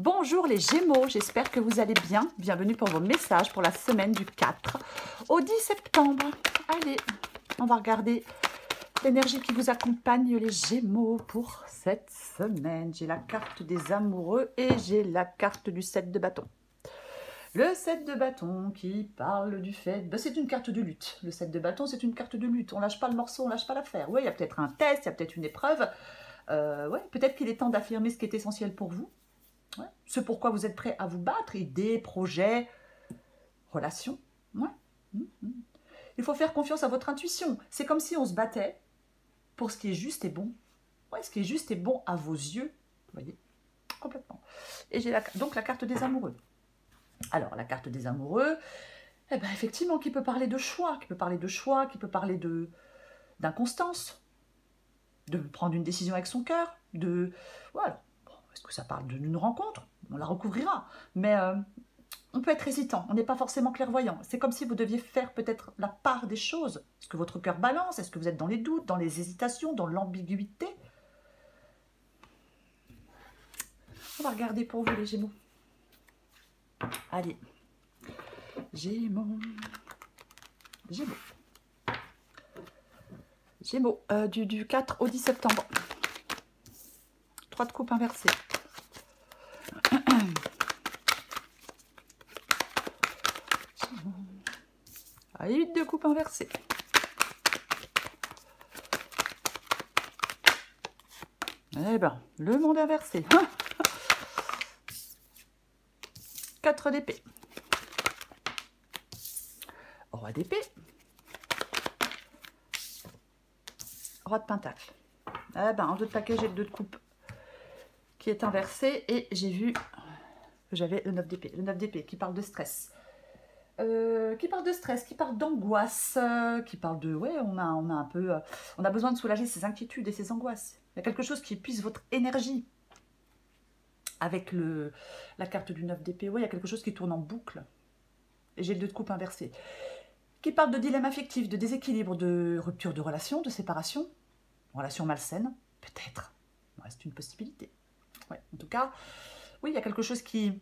Bonjour les Gémeaux, j'espère que vous allez bien. Bienvenue pour vos messages pour la semaine du 4 au 10 septembre. Allez, on va regarder l'énergie qui vous accompagne les Gémeaux pour cette semaine. J'ai la carte des amoureux et j'ai la carte du 7 de bâton. Le 7 de bâton qui parle du fait... Ben, c'est une carte de lutte. Le 7 de bâton, c'est une carte de lutte. On lâche pas le morceau, on lâche pas l'affaire. Oui, il y a peut-être un test, il y a peut-être une épreuve. Ouais, peut-être qu'il est temps d'affirmer ce qui est essentiel pour vous. Ouais. Ce pourquoi vous êtes prêt à vous battre, idées, projets, relations. Ouais. Il faut faire confiance à votre intuition. C'est comme si on se battait pour ce qui est juste et bon. Ouais, ce qui est juste et bon à vos yeux. Vous voyez, complètement. Et j'ai donc la carte des amoureux. Alors, la carte des amoureux, eh ben, effectivement, qui peut parler de choix, qui peut parler d'inconstance, de prendre une décision avec son cœur, de... Voilà. Bon, est-ce que ça parle d'une rencontre? On la recouvrira. Mais on peut être hésitant, on n'est pas forcément clairvoyant. C'est comme si vous deviez faire peut-être la part des choses. Est-ce que votre cœur balance? Est-ce que vous êtes dans les doutes, dans les hésitations, dans l'ambiguïté? On va regarder pour vous les Gémeaux. Allez. Gémeaux. Gémeaux. Gémeaux, du 4 au 10 septembre. 3 de coupe inversée. Allez, 8 de coupe inversée. Eh ben, le monde inversé. 4 d'épée. Roi d'épée. Roi de pentacle. Eh ben, en 2 de paquet, j'ai le 2 de coupe qui est inversé. Et j'ai vu que j'avais le 9 d'épée. Le 9 d'épée qui parle de stress. Qui parle de stress, qui parle d'angoisse, qui parle de... Ouais, on a un peu... on a besoin de soulager ses inquiétudes et ses angoisses. Il y a quelque chose qui épuise votre énergie. Avec la carte du 9 d'épée, ouais, il y a quelque chose qui tourne en boucle. Et j'ai le 2 de coupe inversé. Qui parle de dilemme affectif, de déséquilibre, de rupture de relation, de séparation. Relation malsaine, peut-être. Ouais, c'est une possibilité. Ouais, en tout cas, oui, il y a quelque chose qui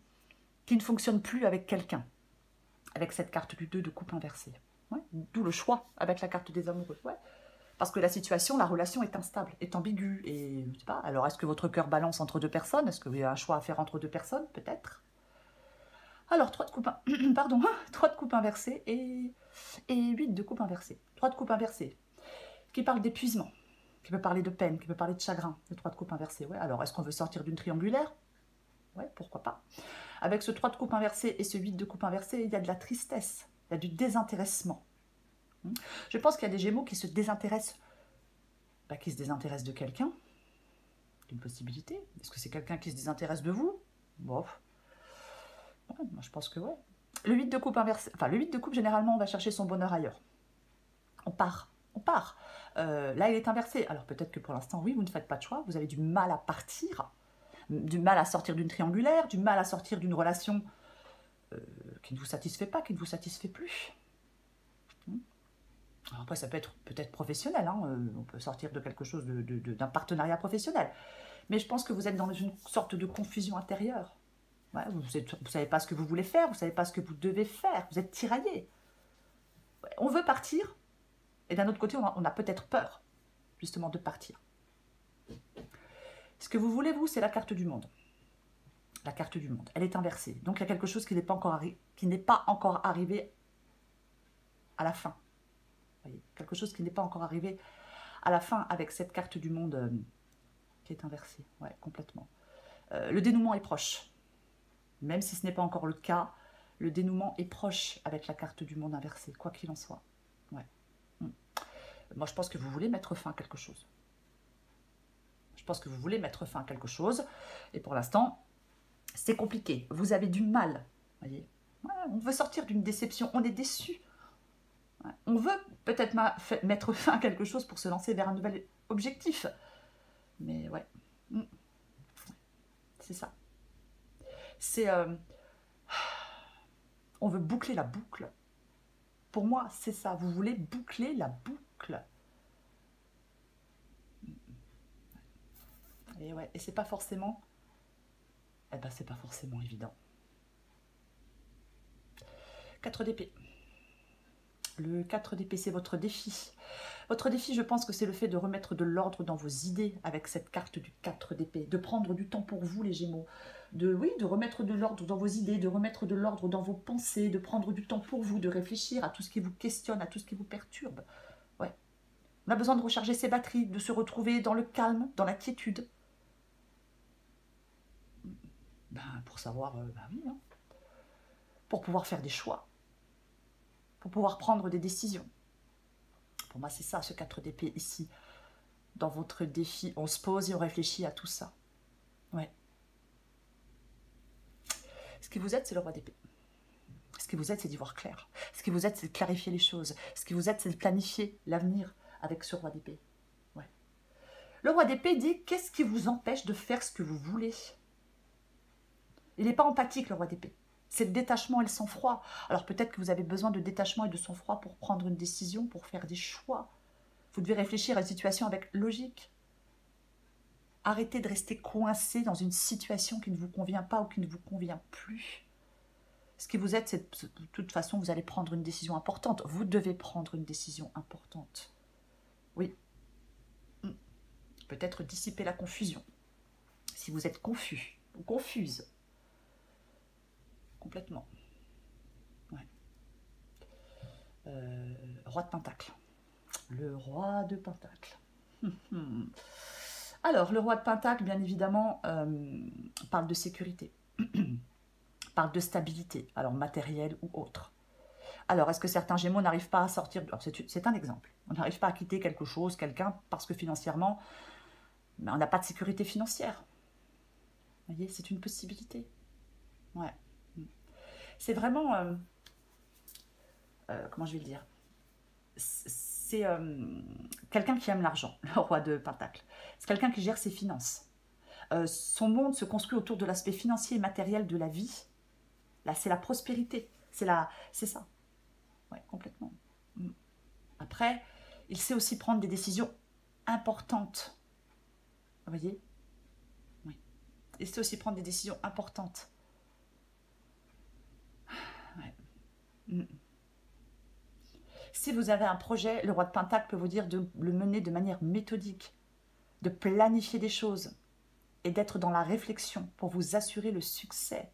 ne fonctionne plus avec quelqu'un. Avec cette carte du 2 de coupe inversée. Ouais, d'où le choix avec la carte des amoureux. Ouais. Parce que la situation, la relation est instable, est ambiguë. Et je sais pas, alors est-ce que votre cœur balance entre 2 personnes? Est-ce que vous avez un choix à faire entre 2 personnes? Peut-être. Alors, 3 de coupe, pardon, 3 de coupe inversée et 8 de coupe inversée. 3 de coupe inversée, qui parle d'épuisement, qui peut parler de peine, qui peut parler de chagrin. Le 3 de coupe inversée, ouais. Alors, est-ce qu'on veut sortir d'une triangulaire? Ouais, pourquoi pas. Avec ce 3 de coupe inversée et ce 8 de coupe inversée, il y a de la tristesse, il y a du désintéressement. Je pense qu'il y a des Gémeaux qui se désintéressent, qui se désintéressent de quelqu'un. C'est une possibilité. Est-ce que c'est quelqu'un qui se désintéresse de vous? Bon. Ouais, moi je pense que ouais. Le 8 de coupe inversé, enfin le 8 de coupe, généralement, on va chercher son bonheur ailleurs. On part. Là, il est inversé. Alors peut-être que pour l'instant, oui, vous ne faites pas de choix. Vous avez du mal à partir, du mal à sortir d'une triangulaire, du mal à sortir d'une relation qui ne vous satisfait pas, qui ne vous satisfait plus. Alors après, ça peut être peut-être professionnel. Hein. On peut sortir de quelque chose, d'un partenariat professionnel. Mais je pense que vous êtes dans une sorte de confusion intérieure. Ouais, vous ne savez pas ce que vous voulez faire, vous ne savez pas ce que vous devez faire, vous êtes tiraillé. Ouais, on veut partir, et d'un autre côté, on a peut-être peur, justement, de partir. Ce que vous voulez, vous, c'est la carte du monde. La carte du monde, elle est inversée. Donc, il y a quelque chose qui n'est pas encore arrivé à la fin. Vous voyez, quelque chose qui n'est pas encore arrivé à la fin avec cette carte du monde qui est inversée. Ouais, complètement. Le dénouement est proche. Même si ce n'est pas encore le cas, le dénouement est proche avec la carte du monde inversée, quoi qu'il en soit. Ouais. Moi, je pense que vous voulez mettre fin à quelque chose. Je pense que vous voulez mettre fin à quelque chose. Et pour l'instant, c'est compliqué. Vous avez du mal. Voyez, ouais, on veut sortir d'une déception. On est déçu. Ouais. On veut peut-être mettre fin à quelque chose pour se lancer vers un nouvel objectif. Mais ouais. C'est ça. C'est... on veut boucler la boucle. Pour moi, c'est ça. Vous voulez boucler la boucle. Et ouais, et c'est pas forcément eh ben, c'est pas forcément évident. 4 d'épée. Le 4 d'épée, c'est votre défi. Votre défi, je pense que c'est le fait de remettre de l'ordre dans vos idées avec cette carte du 4 d'épée. De prendre du temps pour vous, les Gémeaux. Oui, de remettre de l'ordre dans vos idées, de remettre de l'ordre dans vos pensées, de prendre du temps pour vous, de réfléchir à tout ce qui vous questionne, à tout ce qui vous perturbe. Ouais. On a besoin de recharger ses batteries, de se retrouver dans le calme, dans la quiétude. Ben, pour savoir, ben oui, hein. Pour pouvoir faire des choix. Pour pouvoir prendre des décisions. Pour moi, c'est ça, ce 4 d'épée ici. Dans votre défi, on se pose et on réfléchit à tout ça. Ouais. Ce qui vous aide, c'est le roi d'épée. Ce qui vous aide, c'est d'y voir clair. Ce qui vous aide, c'est de clarifier les choses. Ce qui vous aide, c'est de planifier l'avenir avec ce roi d'épée. Ouais. Le roi d'épée dit, qu'est-ce qui vous empêche de faire ce que vous voulez? Il n'est pas empathique, le roi d'épée. C'est le détachement et le sang-froid. Alors peut-être que vous avez besoin de détachement et de sang-froid pour prendre une décision, pour faire des choix. Vous devez réfléchir à une situation avec logique. Arrêtez de rester coincé dans une situation qui ne vous convient pas ou qui ne vous convient plus. Ce qui vous aide, c'est de toute façon, vous allez prendre une décision importante. Vous devez prendre une décision importante. Oui. Peut-être dissiper la confusion. Si vous êtes confus ou confuse. Complètement. Ouais. Roi de Pentacle. Le roi de Pentacle. Alors, le roi de Pentacle, bien évidemment, parle de sécurité. Parle de stabilité, alors matérielle ou autre. Alors, est-ce que certains Gémeaux n'arrivent pas à sortir... C'est un exemple. On n'arrive pas à quitter quelque chose, quelqu'un, parce que financièrement, on n'a pas de sécurité financière. Vous voyez, c'est une possibilité. Ouais. C'est vraiment... comment je vais le dire? C'est quelqu'un qui aime l'argent, le roi de Pentacle. C'est quelqu'un qui gère ses finances. Son monde se construit autour de l'aspect financier et matériel de la vie. Là, c'est la prospérité. C'est ça. Oui, complètement. Après, il sait aussi prendre des décisions importantes. Vous voyez? Oui. Il sait aussi prendre des décisions importantes. Ouais. Si vous avez un projet, le roi de Pentacle peut vous dire de le mener de manière méthodique, de planifier des choses et d'être dans la réflexion pour vous assurer le succès.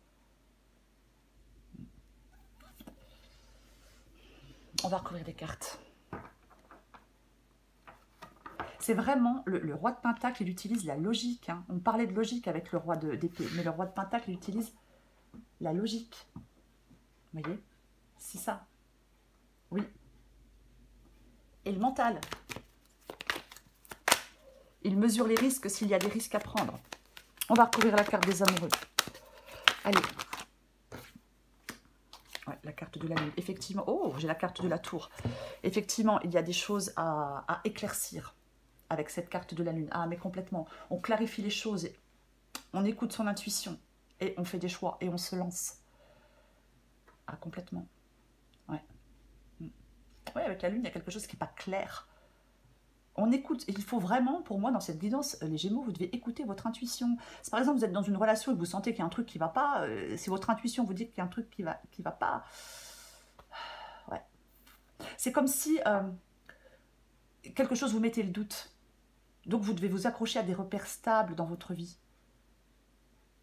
On va recouvrir des cartes. C'est vraiment, le roi de Pentacle, il utilise la logique. Hein. On parlait de logique avec le roi d'épée, mais le roi de Pentacle, il utilise la logique. Vous voyez? C'est ça. Oui. Et le mental. Il mesure les risques s'il y a des risques à prendre. On va recouvrir la carte des amoureux. Allez. Ouais, la carte de la lune. Effectivement, oh, j'ai la carte de la tour. Effectivement, il y a des choses à éclaircir avec cette carte de la lune. Ah, mais complètement. On clarifie les choses, on écoute son intuition et on fait des choix et on se lance. Ah, complètement. Ouais. Ouais, avec la lune, il y a quelque chose qui n'est pas clair. On écoute, il faut vraiment, pour moi, dans cette guidance, les Gémeaux, vous devez écouter votre intuition. Si par exemple, vous êtes dans une relation et que vous sentez qu'il y a un truc qui ne va pas, si votre intuition vous dit qu'il y a un truc qui va pas, ouais. C'est comme si quelque chose vous mettait le doute. Donc, vous devez vous accrocher à des repères stables dans votre vie.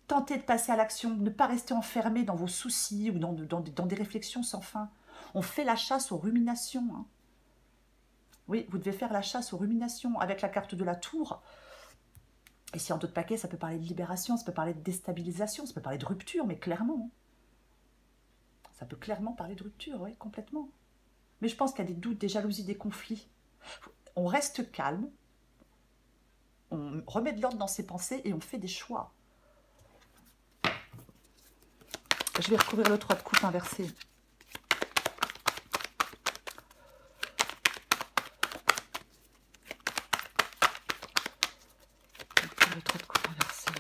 Tentez de passer à l'action, ne pas rester enfermé dans vos soucis ou dans des réflexions sans fin. On fait la chasse aux ruminations, hein. Oui, vous devez faire la chasse aux ruminations avec la carte de la tour. Et si en d'autres paquets, ça peut parler de libération, ça peut parler de déstabilisation, ça peut parler de rupture, mais clairement. Ça peut clairement parler de rupture, oui, complètement. Mais je pense qu'il y a des doutes, des jalousies, des conflits. On reste calme, on remet de l'ordre dans ses pensées et on fait des choix. Je vais recouvrir le 3 de coupe inversé. Le 3 de coupe inversé.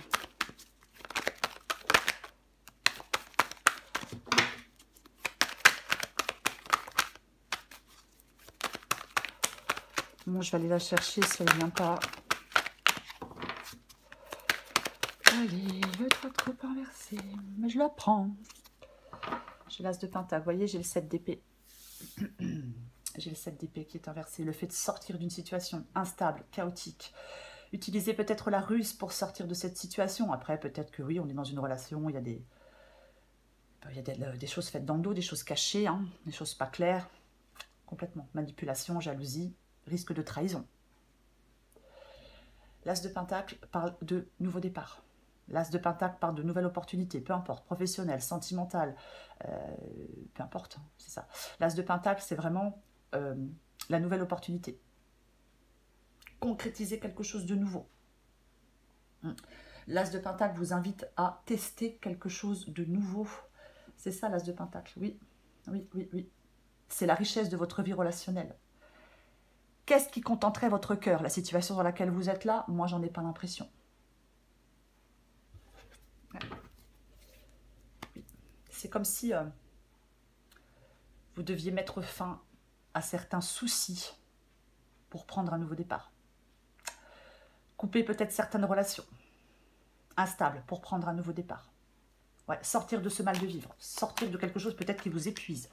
Bon, je vais aller la chercher si elle ne vient pas. Allez, le 3 de coupe inversé. inversé, mais je la prends. J'ai l'as de pentacle, vous voyez, j'ai le 7 d'épée. J'ai le 7 d'épée qui est inversé. Le fait de sortir d'une situation instable, chaotique. Utilisez peut-être la ruse pour sortir de cette situation. Après, peut-être que oui, on est dans une relation, il y a des choses faites dans le dos, des choses cachées, hein, des choses pas claires. Complètement. Manipulation, jalousie, risque de trahison. L'as de pentacle parle de nouveau départ. L'as de pentacle parle de nouvelles opportunités, peu importe, professionnelles, sentimentales, peu importe, hein, c'est ça. L'as de pentacle, c'est vraiment la nouvelle opportunité. Concrétiser quelque chose de nouveau. L'as de pentacle vous invite à tester quelque chose de nouveau. C'est ça l'as de pentacle, oui, oui, oui, oui. C'est la richesse de votre vie relationnelle. Qu'est-ce qui contenterait votre cœur? La situation dans laquelle vous êtes là, moi, j'en ai pas l'impression. C'est comme si vous deviez mettre fin à certains soucis pour prendre un nouveau départ. Couper peut-être certaines relations instables pour prendre un nouveau départ. Ouais, sortir de ce mal de vivre, sortir de quelque chose peut-être qui vous épuise,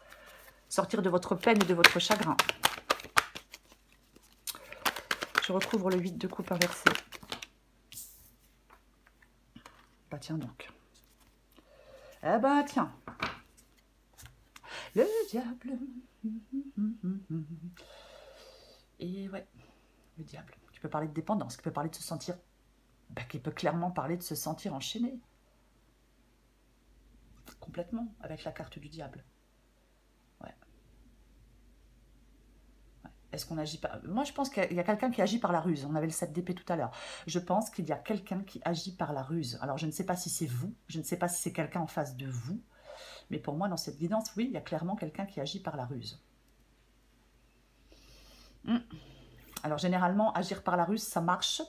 sortir de votre peine et de votre chagrin. Je recouvre le 8 de coupe inversé. Bah tiens donc. Eh ben tiens. Le diable. Et ouais, le diable. Qui peut parler de dépendance, qui peut parler de se sentir... Bah, qui peut clairement parler de se sentir enchaîné. Complètement, avec la carte du diable. Ouais. Est-ce qu'on agit pas... Moi, je pense qu'il y a quelqu'un qui agit par la ruse. On avait le 7 d'épée tout à l'heure. Je pense qu'il y a quelqu'un qui agit par la ruse. Alors, je ne sais pas si c'est vous. Je ne sais pas si c'est quelqu'un en face de vous. Mais pour moi, dans cette guidance, oui, il y a clairement quelqu'un qui agit par la ruse. Alors, généralement, agir par la ruse, ça marche.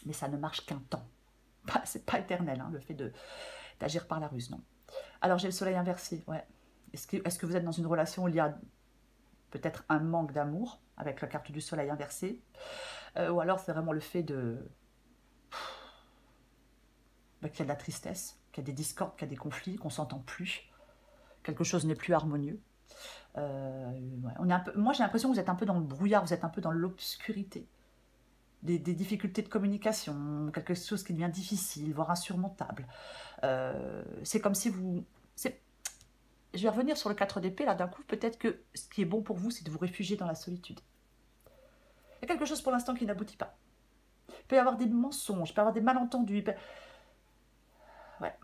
Mais ça ne marche qu'un temps. C'est pas éternel, hein, le fait d'agir par la ruse, non. Alors, j'ai le soleil inversé, ouais. Est-ce que vous êtes dans une relation où il y a... peut-être un manque d'amour, avec la carte du soleil inversé, ou alors c'est vraiment le fait de... qu'il y a de la tristesse, qu'il y a des discordes, qu'il y a des conflits, qu'on ne s'entend plus, quelque chose n'est plus harmonieux. Ouais, on est un peu... Moi j'ai l'impression que vous êtes un peu dans le brouillard, vous êtes un peu dans l'obscurité, des difficultés de communication, quelque chose qui devient difficile, voire insurmontable. C'est comme si vous... Je vais revenir sur le 4 d'épée, là, d'un coup, peut-être que ce qui est bon pour vous, c'est de vous réfugier dans la solitude. Il y a quelque chose pour l'instant qui n'aboutit pas. Il peut y avoir des mensonges, il peut y avoir des malentendus. Ouais.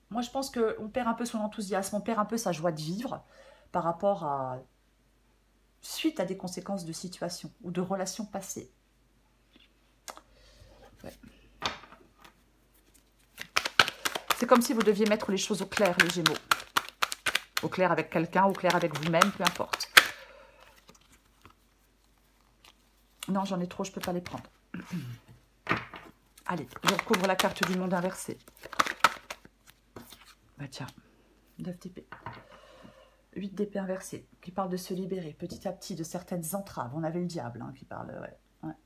Moi, je pense qu'on perd un peu son enthousiasme, on perd un peu sa joie de vivre par rapport à... suite à des conséquences de situations ou de relations passées. Ouais. C'est comme si vous deviez mettre les choses au clair, les Gémeaux. Au clair avec quelqu'un, au clair avec vous-même, peu importe. Non, j'en ai trop, je ne peux pas les prendre. Allez, je recouvre la carte du monde inversé. Bah tiens, 9 d'épée. 8 d'épée inversé, qui parle de se libérer petit à petit de certaines entraves. On avait le diable hein, qui parle... Ouais.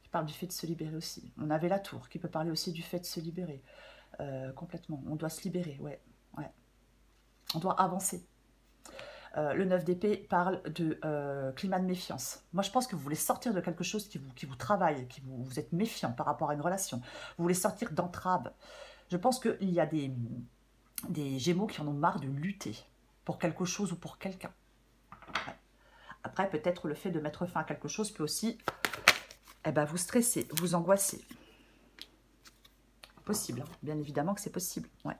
Qui parle du fait de se libérer aussi. On avait la tour qui peut parler aussi du fait de se libérer. Complètement. On doit se libérer, ouais. On doit avancer. Le 9 d'épée parle de climat de méfiance. Moi, je pense que vous voulez sortir de quelque chose qui vous travaille, vous êtes méfiant par rapport à une relation. Vous voulez sortir d'entraves. Je pense qu'il y a des Gémeaux qui en ont marre de lutter pour quelque chose ou pour quelqu'un. Ouais. Après, peut-être le fait de mettre fin à quelque chose peut aussi vous stresser, vous angoisser. Possible, hein. Bien évidemment que c'est possible. Ouais.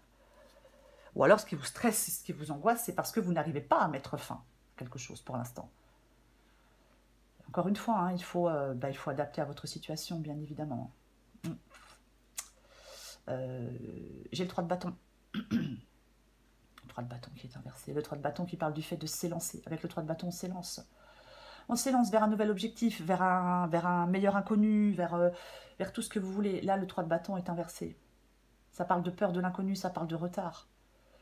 Ou alors, ce qui vous stresse, ce qui vous angoisse, c'est parce que vous n'arrivez pas à mettre fin à quelque chose pour l'instant. Encore une fois, hein, il faut adapter à votre situation, bien évidemment. J'ai le 3 de bâton. Le 3 de bâton qui est inversé. Le 3 de bâton qui parle du fait de s'élancer. Avec le 3 de bâton, on s'élance. On s'élance vers un nouvel objectif, vers un meilleur inconnu, vers tout ce que vous voulez. Là, le 3 de bâton est inversé. Ça parle de peur de l'inconnu, ça parle de retard.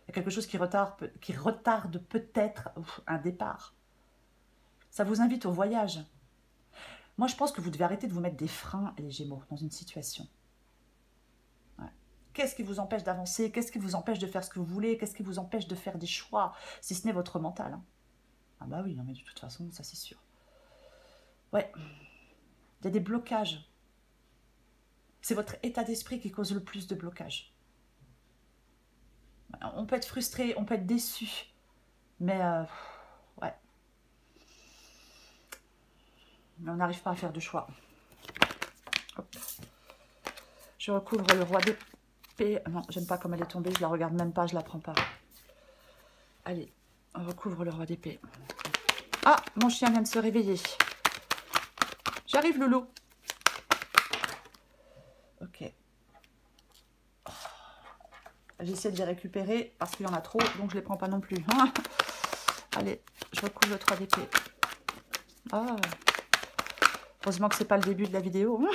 Il y a quelque chose qui retarde peut-être un départ. Ça vous invite au voyage. Moi, je pense que vous devez arrêter de vous mettre des freins, les Gémeaux, dans une situation. Qu'est-ce qui vous empêche d'avancer? Qu'est-ce qui vous empêche de faire ce que vous voulez? Qu'est-ce qui vous empêche de faire des choix? Si ce n'est votre mental. Hein. Ah bah oui, non mais de toute façon, ça c'est sûr. Ouais, il y a des blocages. C'est votre état d'esprit qui cause le plus de blocages. On peut être frustré, on peut être déçu. Mais, ouais. Mais on n'arrive pas à faire de choix. Hop. Je recouvre le roi d'épée. Non, j'aime pas comme elle est tombée. Je la regarde même pas, je la prends pas. Allez, on recouvre le roi d'épée. Ah, mon chien vient de se réveiller. J'arrive, Loulou. Ok. Oh. J'essaie de les récupérer parce qu'il y en a trop, donc je les prends pas non plus. Hein. Allez, je recouvre le 3 d'épée. Ah. Heureusement que c'est pas le début de la vidéo.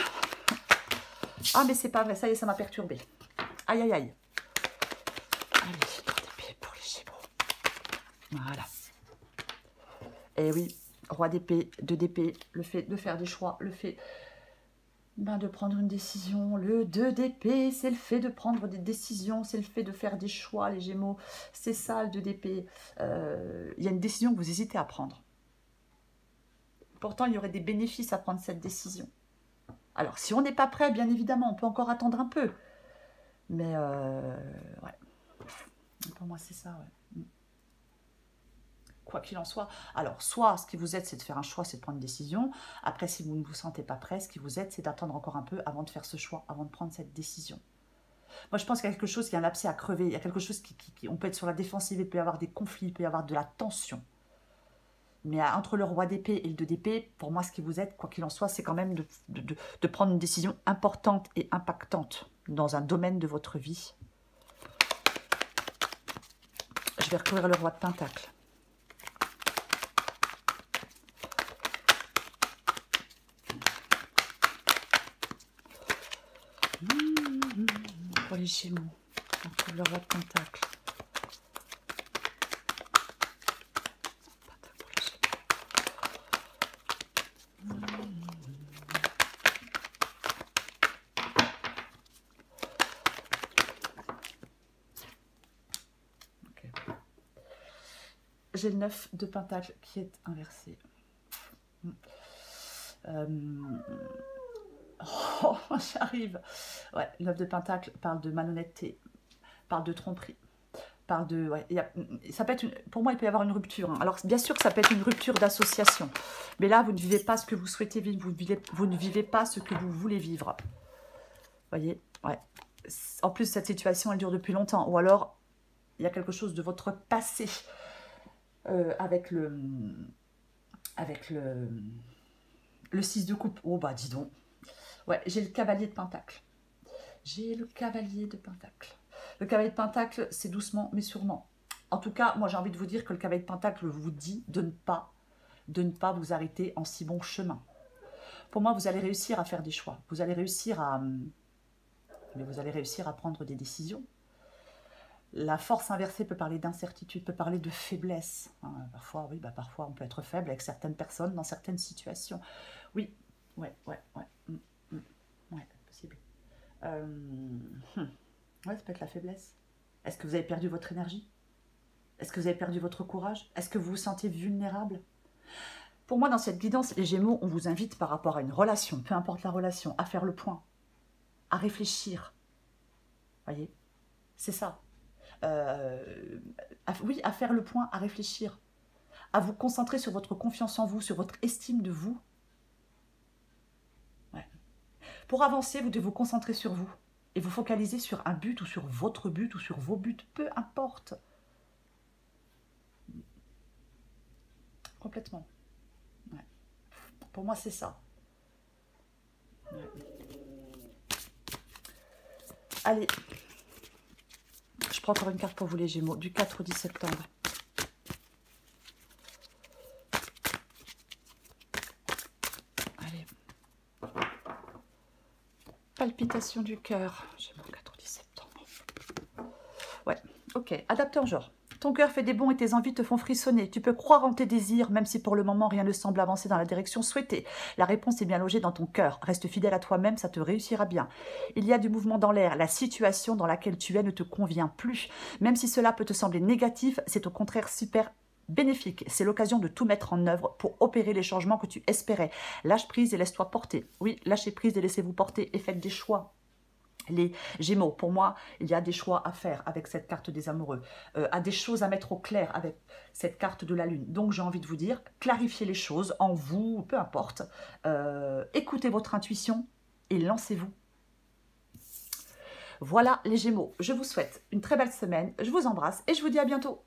Ah, mais c'est pas vrai, ça y est, ça m'a perturbé. Aïe, aïe, aïe. Allez, 3 d'épée pour les Gémeaux. Voilà. Et oui, roi d'épée, 2 d'épée, le fait de faire des choix, le fait de prendre une décision. Le 2 d'épée, c'est le fait de prendre des décisions, c'est le fait de faire des choix, les Gémeaux. C'est ça, le 2 d'épée. Il y a une décision que vous hésitez à prendre. Pourtant, il y aurait des bénéfices à prendre cette décision. Alors, si on n'est pas prêt, bien évidemment, on peut encore attendre un peu. Mais, ouais. Pour moi, c'est ça, ouais. Quoi qu'il en soit. Alors, soit ce qui vous aide, c'est de faire un choix, c'est de prendre une décision. Après, si vous ne vous sentez pas prêt, ce qui vous aide, c'est d'attendre encore un peu avant de faire ce choix, avant de prendre cette décision. Moi, je pense qu'il y a quelque chose qui est un abcès à crever. Il y a quelque chose on peut être sur la défensive, il peut y avoir des conflits, il peut y avoir de la tension. Mais entre le roi d'épée et le 2 d'épée, pour moi, ce qui vous aide, quoi qu'il en soit, c'est quand même de prendre une décision importante et impactante dans un domaine de votre vie. Je vais recouvrir le roi de Pentacle. Pour les Gémeaux, on recouvre le roi de Pentacle. J'ai le 9 de Pentacle qui est inversé. Oh, j'arrive. Ouais, le 9 de Pentacle parle de malhonnêteté, parle de tromperie, parle de... Ouais, ça peut être pour moi, il peut y avoir une rupture. Hein. Alors, bien sûr que ça peut être une rupture d'association. Mais là, vous ne vivez pas ce que vous souhaitez vivre. Vous ne vivez pas ce que vous voulez vivre. Vous voyez? Ouais. En plus, cette situation, elle dure depuis longtemps. Ou alors, il y a quelque chose de votre passé avec le 6 de coupe. Oh, bah, dis donc. Ouais, j'ai le cavalier de Pentacle. J'ai le cavalier de Pentacle. Le cavalier de Pentacle, c'est doucement mais sûrement. En tout cas, moi j'ai envie de vous dire que le cavalier de Pentacle vous dit de ne pas vous arrêter en si bon chemin. Pour moi, vous allez réussir à faire des choix. Vous allez réussir à prendre des décisions. La force inversée peut parler d'incertitude, peut parler de faiblesse. Hein, parfois, oui, parfois on peut être faible avec certaines personnes dans certaines situations. Oui, ouais. Ouais, possible. Ouais, ça peut être la faiblesse. Est-ce que vous avez perdu votre énergie? Est-ce que vous avez perdu votre courage? Est-ce que vous vous sentez vulnérable? Pour moi, dans cette guidance, les Gémeaux, on vous invite par rapport à une relation, peu importe la relation, à faire le point, à réfléchir. Voyez? C'est ça. Oui, à faire le point, à réfléchir, à vous concentrer sur votre confiance en vous, sur votre estime de vous. Ouais. Pour avancer, vous devez vous concentrer sur vous et vous focaliser sur un but ou sur votre but ou sur vos buts, peu importe. Complètement. Ouais. Pour moi, c'est ça. Ouais. Allez. Je prends encore une carte pour vous les Gémeaux, du 4 au 10 septembre. Allez. Palpitation du cœur. Gémeaux, 4 au 10 septembre. Ouais, ok. Adapteur genre. ton cœur fait des bonds et tes envies te font frissonner. Tu peux croire en tes désirs, même si pour le moment rien ne semble avancer dans la direction souhaitée. La réponse est bien logée dans ton cœur. Reste fidèle à toi-même, ça te réussira bien. Il y a du mouvement dans l'air. La situation dans laquelle tu es ne te convient plus. Même si cela peut te sembler négatif, c'est au contraire super bénéfique. C'est l'occasion de tout mettre en œuvre pour opérer les changements que tu espérais. Lâche prise et laisse-toi porter. Oui, lâchez prise et laissez-vous porter et faites des choix. Les Gémeaux, pour moi, il y a des choix à faire avec cette carte des amoureux, à des choses à mettre au clair avec cette carte de la Lune. Donc, j'ai envie de vous dire, clarifiez les choses en vous, peu importe. Écoutez votre intuition et lancez-vous. Voilà les Gémeaux, je vous souhaite une très belle semaine, je vous embrasse et je vous dis à bientôt.